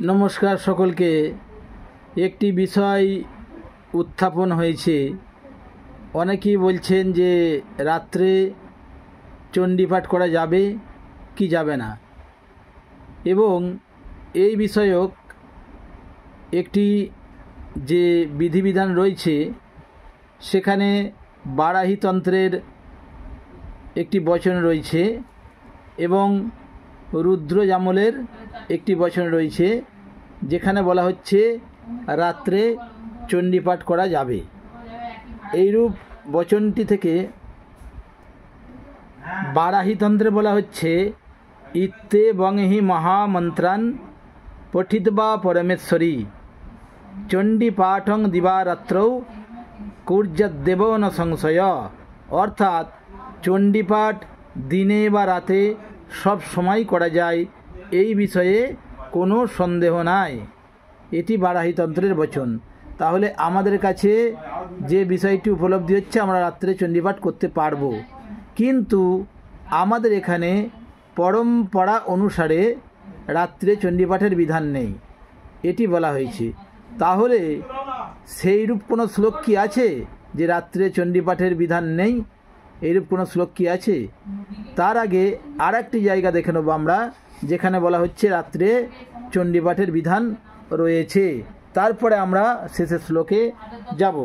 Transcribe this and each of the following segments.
নমস্কার সকলকে। একটি বিষয় উত্থাপন হয়েছে। অনেকেই বলছেন যে রাত্রে চণ্ডীপাঠ করা যাবে কি যাবে না, এবং এই বিষয়ক একটি যে বিধিবিধান রয়েছে সেখানে বারাহীতন্ত্রের একটি বচন রয়েছে এবং রুদ্রযামলের একটি বচন রয়েছে, যেখানে বলা হচ্ছে রাত্রে চণ্ডীপাঠ করা যাবে। এইরূপ বচনটি থেকে বারাহীতন্ত্রে বলা হচ্ছে ইত্তে বংহি মহামন্ত্রান পঠিতবা পরমেশ্বরী চণ্ডীপাঠং দিবারাত্রৌ কুর্যাদ্দেব ন সংশয়। অর্থাৎ চণ্ডীপাঠ দিনে বা রাতে সব সময় করা যায়, এই বিষয়ে কোনো সন্দেহ নাই। এটি বারাহীতন্ত্রের বচন। তাহলে আমাদের কাছে যে বিষয়টি উপলব্ধি হচ্ছে, আমরা রাত্রে চণ্ডীপাঠ করতে পারবো, কিন্তু আমাদের এখানে পরম্পরা অনুসারে রাত্রে চণ্ডীপাঠের বিধান নেই, এটি বলা হয়েছে। তাহলে সেইরূপ কোনো শ্লোক কি আছে যে রাত্রে চণ্ডীপাঠের বিধান নেই? এইরূপ কোনো শ্লোক কি আছে? তার আগে আর একটি জায়গা দেখে নেব আমরা, যেখানে বলা হচ্ছে রাত্রে চণ্ডীপাঠের বিধান রয়েছে। তারপরে আমরা শেষের শ্লোকে যাব।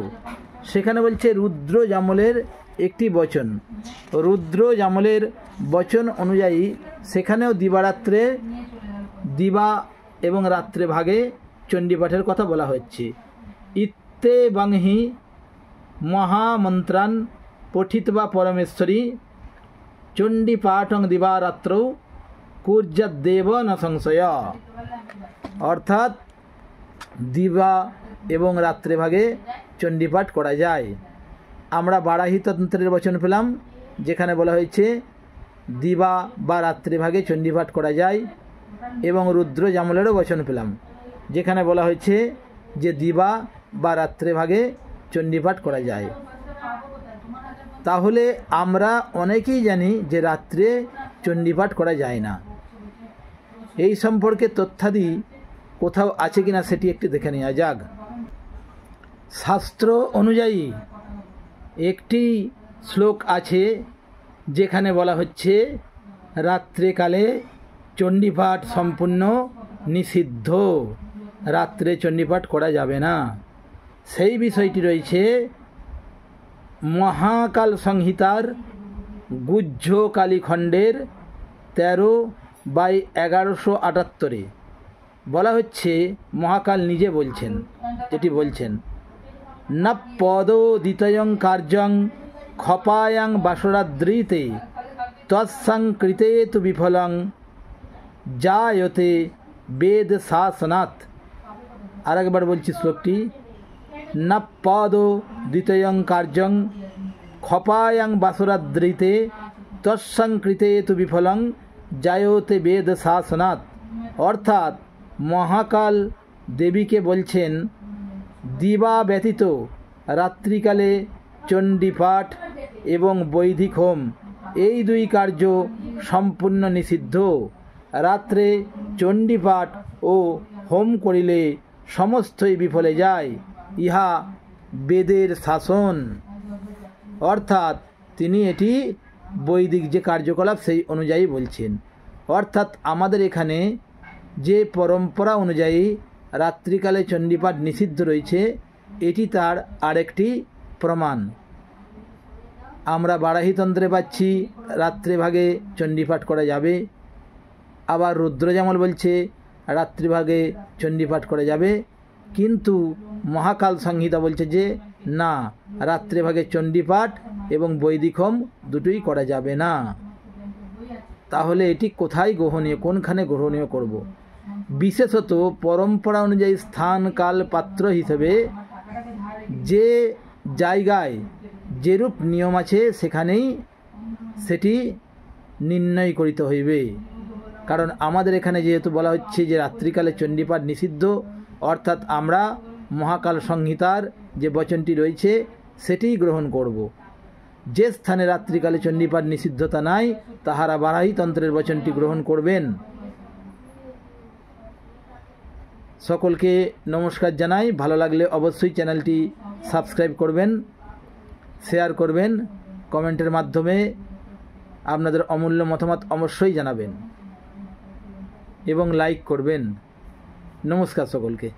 সেখানে বলছে রুদ্রযামলের একটি বচন। রুদ্রযামলের বচন অনুযায়ী সেখানেও দিবারাত্রে, দিবা এবং রাত্রে ভাগে চণ্ডীপাঠের কথা বলা হচ্ছে। ইত্তে বংহি মহামন্ত্রান পঠিতবা পরমেশ্বরী চণ্ডীপাঠং দিবারাত্রৌ কুর্যাদ্দেব ন সংশয়। অর্থাৎ দিবা এবং রাত্রে ভাগে চণ্ডীপাঠ করা যায়। আমরা বারাহীতন্ত্রের বচন পেলাম, যেখানে বলা হয়েছে দিবা বা রাত্রে ভাগে চণ্ডীপাঠ করা যায়, এবং রুদ্রযামলেরও বচন পেলাম, যেখানে বলা হয়েছে যে দিবা বা রাত্রে ভাগে চণ্ডীপাঠ করা যায়। তাহলে আমরা অনেকেই জানি যে রাত্রে চণ্ডীপাঠ করা যায় না। এই সম্পর্কে তথ্যাদি কোথাও আছে কিনা সেটি একটু দেখে নেওয়া যাক। শাস্ত্র অনুযায়ী একটি শ্লোক আছে, যেখানে বলা হচ্ছে রাত্রেকালে চণ্ডীপাঠ সম্পূর্ণ নিষিদ্ধ, রাত্রে চণ্ডীপাঠ করা যাবে না। সেই বিষয়টি রয়েছে মহাকাল সংহিতার গুহ্যকালী খণ্ডের 13/1178। বলা হচ্ছে, মহাকাল নিজে বলছেন, যেটি বলছেন ন পদোদিতয়ং কার্যং ক্ষপায়াং বাসরাদ্রিতে তৎসংকৃতে তু বিফলং জায়তে বেদ শাসনাৎ। আর একবার বলছি শ্লোকটি, ন পদোদিতয়ং কার্যং ক্ষপায়াং বাসরাদ্রিতে তৎসংকৃতে তু বিফলং জায়তে বেদ শাসনাৎ। অর্থাৎ মহাকাল দেবীকে বলছেন দিবা ব্যতীত রাত্রিকালে চণ্ডীপাঠ এবং বৈদিক হোম, এই দুই কার্য সম্পূর্ণ নিষিদ্ধ। রাত্রে চণ্ডীপাঠ ও হোম করিলে সমস্তই বিফলে যায়, ইহা বেদের শাসন। অর্থাৎ তিনি এটি বৈদিক যে কার্যকলাপ সেই অনুযায়ী বলছেন। অর্থাৎ আমাদের এখানে যে পরম্পরা অনুযায়ী রাত্রিকালে চণ্ডীপাঠ নিষিদ্ধ রয়েছে, এটি তার আরেকটি প্রমাণ। আমরা বারাহীতন্ত্রে পাচ্ছি রাত্রে ভাগে চণ্ডীপাঠ করা যাবে, আবার রুদ্রযামল বলছে রাত্রি ভাগে চণ্ডীপাঠ করা যাবে, কিন্তু মহাকাল সংহিতা বলছে যে না, রাত্রে ভাগে চণ্ডীপাঠ এবং বৈদিক হোম দুটোই করা যাবে না। তাহলে এটি কোথায় গ্রহণীয়, কোনখানে গ্রহণীয় করব? বিশেষত পরম্পরা অনুযায়ী স্থান কাল পাত্র হিসেবে যে জায়গায় যেরূপ নিয়ম আছে সেখানেই সেটি নির্ণয় করিতে হইবে। কারণ আমাদের এখানে যেহেতু বলা হচ্ছে যে রাত্রিকালে চণ্ডীপাঠ নিষিদ্ধ, অর্থাৎ আমরা মহাকাল সংহিতার যে বচনটি রয়েছে সেটিই গ্রহণ করব। যে স্থানে রাত্রিকালে চণ্ডীপাঠ নিষিদ্ধতা নাই, তাহারা বারাহীতন্ত্রের বচনটি গ্রহণ করবেন। সকলকে নমস্কার জানাই। ভালো লাগলে অবশ্যই চ্যানেলটি সাবস্ক্রাইব করবেন, শেয়ার করবেন, কমেন্টের মাধ্যমে আপনাদের অমূল্য মতামত অবশ্যই জানাবেন এবং লাইক করবেন। নমস্কার সকলকে।